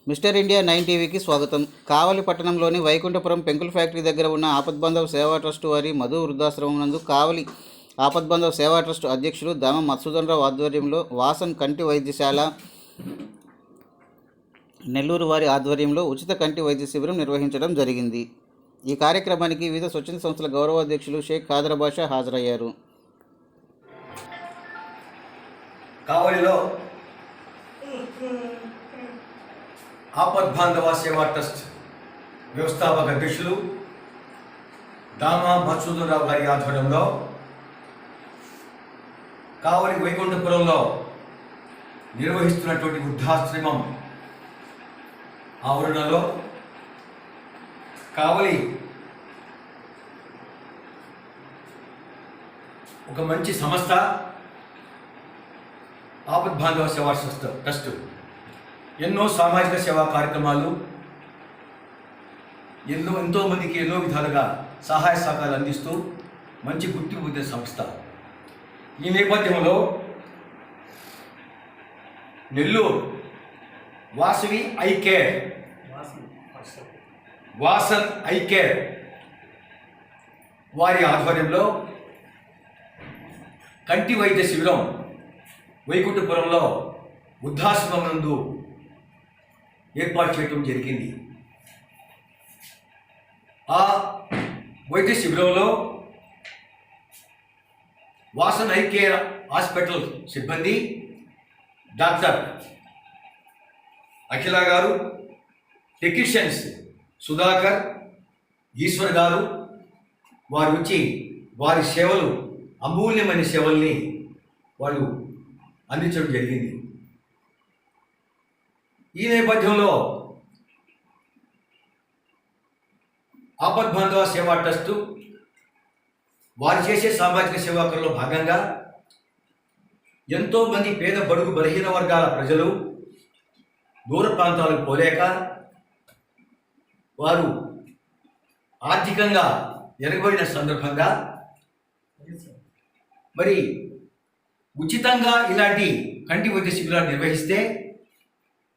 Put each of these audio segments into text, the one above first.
Mister India 9 టీవీకి స్వాగతం. కావలి పట్టణంలోని వైకుంఠపురం పెంకుల ఫ్యాక్టరీ దగ్గర ఉన్న ఆపద్బంధవ్ సేవా ట్రస్ట్ వారి మధు వృద్ధాశ్రమం నందు కావలి ఆపద్బంధవ్ సేవా ట్రస్ట్ అధ్యక్షులు దామ మధుసూదన్ రావు ఆధ్వర్యంలో వాసన్ కంటి వైద్యశాల నెల్లూరు వారి ఆధ్వర్యంలో ఉచిత కంటి వైద్య శిబిరం నిర్వహించడం జరిగింది. ఈ కార్యక్రమానికి వివిధ స్వచ్ఛంద సంస్థల గౌరవాధ్యక్షులు షేక్ ఖాదర్ బాషా హాజరయ్యారు. కావలిలో ఆపద్బాంధవ సేవా ట్రస్ట్ వ్యవస్థాపక అధ్యక్షులు దామా మధుసూదన్ రావు గారి ఆధ్వర్యంలో కావలి వైకుంఠపురంలో నిర్వహిస్తున్నటువంటి వృద్ధాశ్రమం ఆవరణలో కావలి ఒక మంచి సంస్థ ఆపద్బాంధవ సేవా ట్రస్ట్ ఎన్నో సామాజిక సేవా కార్యక్రమాలు ఎంతో మందికి ఎన్నో విధాలుగా సహాయ సహకారాలు అందిస్తూ మంచి గుర్తింపు పొందిన సంస్థ. ఈ నేపథ్యంలో Nellore Vasavi I care Vasan I care వారి ఆధ్వర్యంలో కంటి వైద్య శిబిరం వైకుంఠపురంలో వృద్ధాశ్రమం నందు ఏర్పాటు చేయడం జరిగింది. ఆ వైద్య శిబిరంలో వాసన్ ఐ కేర్ హాస్పిటల్ సిబ్బంది డాక్టర్ అఖిల గారు, టెక్నీషియన్స్ సుధాకర్, ఈశ్వర్ గారు వారు వచ్చి వారి సేవలు అమూల్యమైన సేవల్ని వాళ్ళు అందించడం జరిగింది. ఈ నేపథ్యంలో ఆపద్బాంధవ సేవా ట్రస్టు వారు చేసే సామాజిక సేవకుల్లో భాగంగా ఎంతోమంది పేద బడుగు బలహీన వర్గాల ప్రజలు దూర ప్రాంతాలకు పోలేక వారు ఆర్థికంగా వెనుకబడిన సందర్భంగా మరి ఉచితంగా ఇలాంటి కంటి వైద్య శిబిరాలు నిర్వహిస్తే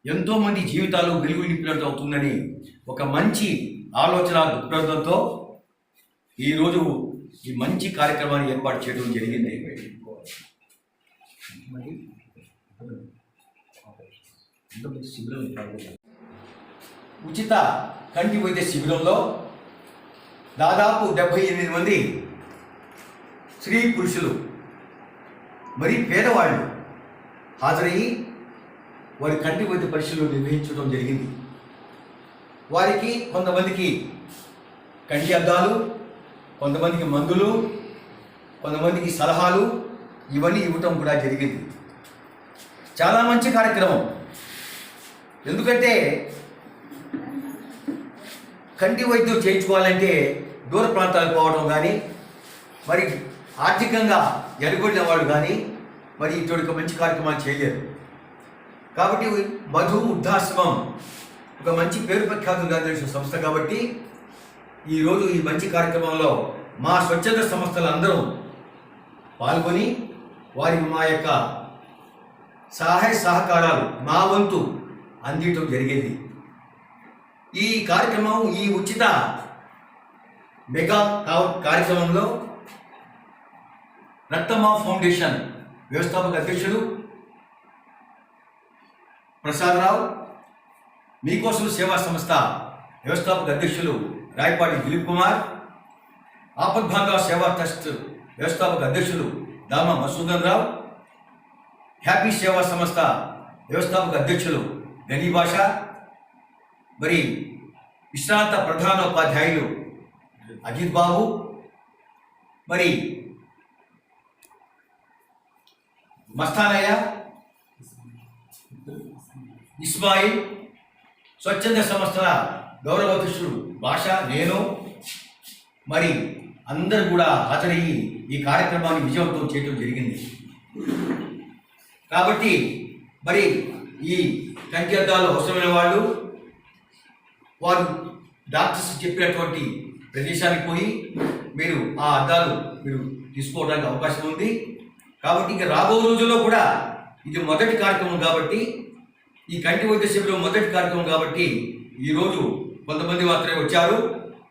ఎంతోమంది జీవితాలు వెలుగు నింపినట్టు అవుతుందని ఒక మంచి ఆలోచన దృక్పథంతో ఈరోజు ఈ మంచి కార్యక్రమాన్ని ఏర్పాటు చేయడం జరిగింది. ఉచిత కంటి వైద్య శిబిరంలో దాదాపు 78 మంది స్త్రీ పురుషులు మరి పేదవాళ్ళు హాజరయ్యి వారి కంటి వైద్య పరీక్షలు నిర్వహించడం జరిగింది. వారికి కొంతమందికి కంటి అద్దాలు, కొంతమందికి మందులు, కొంతమందికి సలహాలు ఇవన్నీ ఇవ్వటం కూడా జరిగింది. చాలా మంచి కార్యక్రమం. ఎందుకంటే కంటి వైద్యం చేయించుకోవాలంటే దూర ప్రాంతాలకు పోవడం కానీ మరి ఆర్థికంగా ఎదుగుడిన వాళ్ళు కానీ మరి ఇటువంటి మంచి కార్యక్రమాలు చేయలేరు. కాబట్టి మధు వృద్ధాశ్రమం ఒక మంచి పేరు ప్రఖ్యాతులుగా తెలిసిన సంస్థ కాబట్టి ఈరోజు ఈ మంచి కార్యక్రమంలో మా స్వచ్ఛంద సంస్థలందరూ పాల్గొని మా యొక్క సహాయ సహకారాలు మా వంతు అందించడం జరిగింది. ఈ కార్యక్రమం ఈ ఉచిత మెగా కార్యక్రమంలో రక్తమా ఫౌండేషన్ వ్యవస్థాపక అధ్యక్షుడు ప్రసాదరావు, మీకోసం సేవా సంస్థ వ్యవస్థాపక అధ్యక్షులు రాయపాటి దిలీప్ కుమార్, ఆపద్బాంధవ సేవా ట్రస్ట్ వ్యవస్థాపక అధ్యక్షులు దామా మధుసూదన్ రావు, హ్యాపీ సేవా సంస్థ వ్యవస్థాపక అధ్యక్షులు గనీ బాషా, మరి విశ్రాంత ప్రధానోపాధ్యాయులు అజిత్ బాబు, మరి మస్తానయ్య, ఇస్మాయిల్, స్వచ్ఛంద సంస్థల గౌరవాధ్యక్షుడు భాష, నేను మరి అందరూ కూడా హాజరయ్యి ఈ కార్యక్రమాన్ని విజయవంతం చేయడం జరిగింది. కాబట్టి మరి ఈ కంటి అద్దాలు అవసరమైన వాళ్ళు వారు డాక్టర్స్ చెప్పినటువంటి ప్రదేశానికి పోయి మీరు ఆ అద్దాలు మీరు తీసుకోవడానికి అవకాశం ఉంది. కాబట్టి ఇంకా రాబో రోజుల్లో కూడా ఇది మొదటి కార్యక్రమం కాబట్టి ఈ కంటి వైద్య శిబిరం మొదటి కార్యక్రమం కాబట్టి ఈరోజు కొంతమంది మాత్రమే వచ్చారు.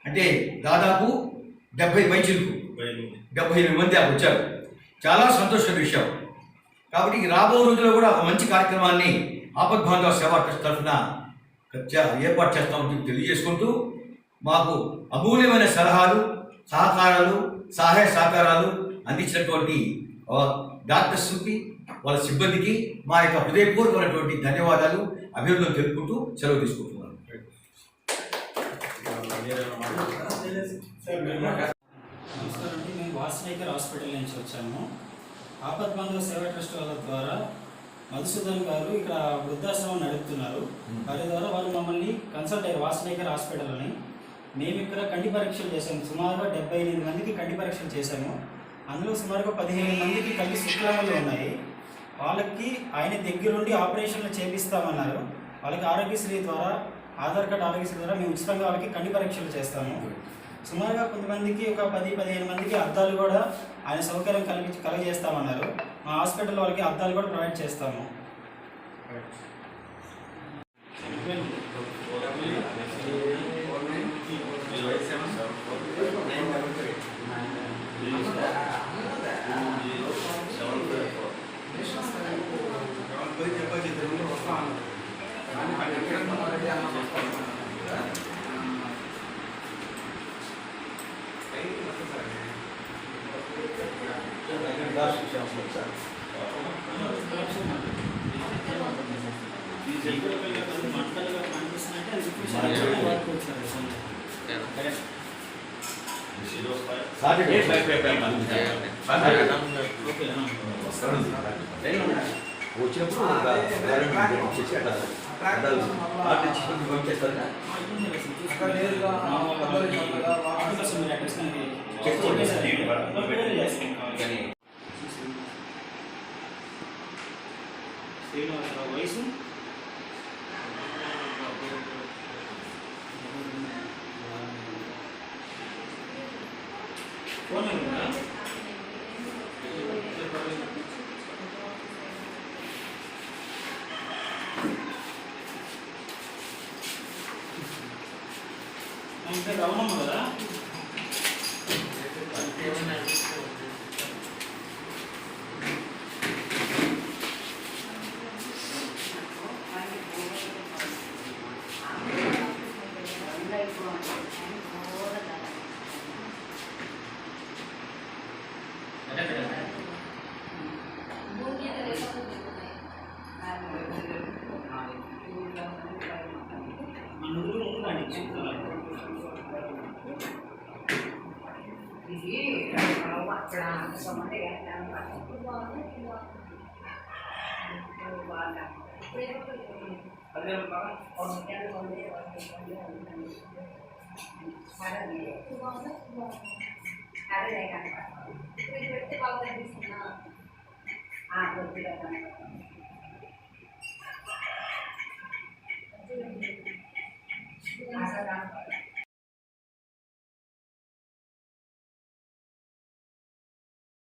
అంటే దాదాపు 70 పైచిలకు 78 మంది వచ్చారు. చాలా సంతోషమైన విషయం. కాబట్టి రాబో రోజుల్లో కూడా ఒక మంచి కార్యక్రమాన్ని ఆపద్బాంధవ సేవా ట్రస్ట్ తరఫున ఏర్పాటు చేస్తామని తెలియజేసుకుంటూ మాకు అమూల్యమైన సలహాలు, సహకారాలు, సహాయ సహకారాలు అందించినటువంటి డాక్టర్స్కి, వాళ్ళ సిబ్బందికి మా యొక్క హృదయపూర్వకమైనటువంటి ధన్యవాదాలు, అభినందనలు తెలుపుకుంటూ సెలవు తీసుకుంటున్నాను. నమస్కారం అండి. మేము వాసనేకర్ హాస్పిటల్ నుంచి వచ్చాము. ఆపద్బాంధవ సేవా ట్రస్ట్ వాళ్ళ ద్వారా మధుసూదన్ గారు ఇక్కడ వృద్ధాశ్రమం నడుపుతున్నారు. వారి ద్వారా వాళ్ళు మమ్మల్ని కన్సల్ట్ అయ్యారు వాసనేకర్ హాస్పిటల్ అని. మేము ఇక్కడ కంటి పరీక్షలు చేసాము. సుమారుగా 78 మందికి కంటి పరీక్షలు చేశాము. అందులో సుమారుగా 15 మందికి కంటి శుక్లాలు ఉన్నాయి. వాళ్ళకి ఆయన దగ్గరుండి ఆపరేషన్లు చేపిస్తామన్నారు. వాళ్ళకి ఆరోగ్యశ్రీ ద్వారా, ఆధార్ కార్డు ఆరోగ్యశ్రీ ద్వారా మేము ఉచితంగా వాళ్ళకి కంటి పరీక్షలు చేస్తాము. సుమారుగా కొంతమందికి ఒక 10-15 మందికి అద్దాలు కూడా ఆయన సౌకర్యం కలగజేస్తామన్నారు. మా హాస్పిటల్ వాళ్ళకి అద్దాలు కూడా ప్రొవైడ్ చేస్తాము. వయసు ఫోన్ ఉందా? ఇంకా రవణమ్మ కదా? అదే